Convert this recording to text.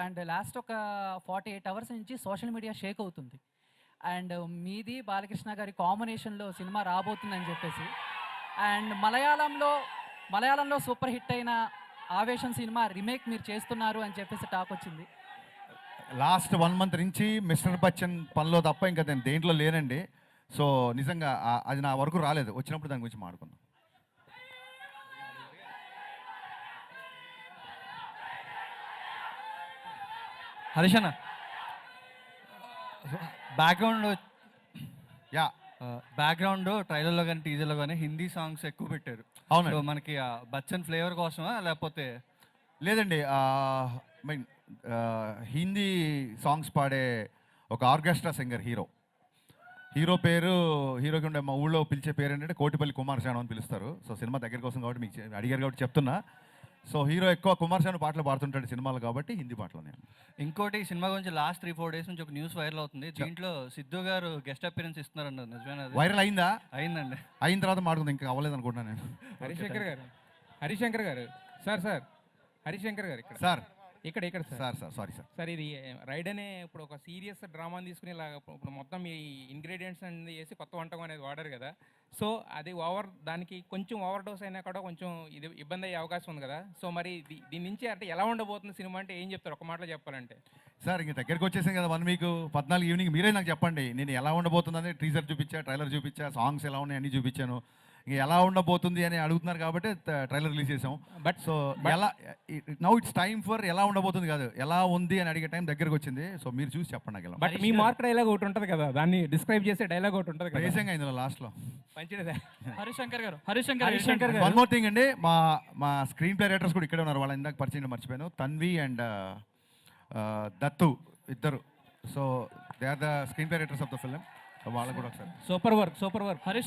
And last ఒక 48 hours నుంచి social media Sheikh అవుతుంది. అండ్ మీది బాలకృష్ణ గారి కాంబినేషన్‌లో సినిమా రాబోతుందని చెప్పేసి. అండ్ మలయాళంలో సూపర్ హిట్ అయిన 'ఆవేశం' సినిమా రీమేక్ మీరు చేస్తున్నారు అని చెప్పేసి టాక్ వచ్చింది. లాస్ట్ 1 మంత్ నుంచి మిస్టర్ బచ్చన్ పనిలో తప్ప ఇంకా నేను దేంట్లో లేనండి. సో నిజంగా అది నా వరకు రాలేదు. వచ్చినప్పుడు దాని గురించి మాట్లాడుకుందాం. హరీష్ అన్న, యా బ్యాక్గ్రౌండ్ ట్రైలర్లో కానీ టీజర్లో కానీ హిందీ సాంగ్స్ ఎక్కువ పెట్టారు. అవునండి. సో మనకి ఆ బచ్చన్ ఫ్లేవర్ కోసమా లేకపోతే? లేదండి, మీన్ హిందీ సాంగ్స్ పాడే ఒక ఆర్కెస్ట్రా సింగర్ హీరోకి ఉండే మా ఊళ్ళో పిలిచే పేరు ఏంటంటే కోటిపల్లి కుమార్ శాను అని పిలుస్తారు. సో సినిమా దగ్గర కోసం కాబట్టి మీకు అడిగారు కాబట్టి చెప్తున్నా. సో హీరో ఎక్కువ కుమార్ శాను పాటలు పాడుతుంటాడు సినిమాలు కాబట్టి హిందీ పాటలు నేను. ఇంకోటి ఈ సినిమా గురించి లాస్ట్ 3-4 డేస్ నుంచి ఒక న్యూస్ వైరల్ అవుతుంది. దీంట్లో సిద్ధు గారు గెస్ట్ అపియరెన్స్ ఇస్తున్నారన్నారు, నిజమేనా? వైరల్ అయిందా? అయిందండి. అయిన తర్వాత మాట్లాడుకుందాం, ఇంకా అవ్వలేదు అనుకుంటున్నాను నేను. హరిశంకర్ గారు సార్ హరిశంకర్ గారు ఇక్కడ సారీ సార్. సార్ ఇది రైడ్ అనే ఇప్పుడు ఒక సీరియస్ డ్రామాని తీసుకుని ఇలా ఇప్పుడు మొత్తం ఈ ఇంగ్రీడియంట్స్ అనేది వేసి కొత్త వంటకం అనేది వాడారు కదా. సో అది దానికి కొంచెం ఓవర్ డోస్ అయినా కూడా కొంచెం ఇది ఇబ్బంది అయ్యే అవకాశం ఉంది కదా. సో మరి దీని నుంచి అంటే ఎలా ఉండబోతుంది సినిమా అంటే ఏం చెప్తారు ఒక మాటలో చెప్పాలంటే? సార్ ఇంక దగ్గరికి వచ్చేసాం కదా 1 వీక్ 14 ఈవినింగ్ మీరే నాకు చెప్పండి. నేను ఎలా ఉండబోతుందని టీజర్ చూపించా, ట్రైలర్ చూపించా, సాంగ్స్ ఎలా ఉన్నాయి అన్నీ చూపించాను. ఇంక ఎలా ఉండబోతుంది అని అడుగుతున్నారు కాబట్టి ట్రైలర్ రిలీజ్ చేసాం. బట్ సో ఎలా నౌ ఇట్స్ టైమ్ ఫర్ ఎలా ఉండబోతుంది కాదు, ఎలా ఉంది అని అడిగే టైం దగ్గరకు వచ్చింది. సో మీరు చూసి చెప్పండి నాకు ఎలా. బట్ మీ మార్క్ డైలాగ్ ఒకటి ఉంటుంది కదా, దాన్ని డిస్క్రైబ్ చేసే డైలాగ్ ఒకటి ఉంటుంది కదా, రేసంగా ఇందులో లాస్ట్లో మంచిదే. హరిశంకర్ గారు వన్ మోర్ థింగ్ అండి, మా స్క్రీన్ ప్లే రైటర్స్ కూడా ఇక్కడే ఉన్నారు. వాళ్ళ ఇందాక పరిచయం మర్చిపోయాను, తన్వి అండ్ దత్తు ఇద్దరు. So they are the screenplay writers of the film. వాళ్ళకు కూడా ఒకసారి సూపర్ వర్క్ హరిశంకర్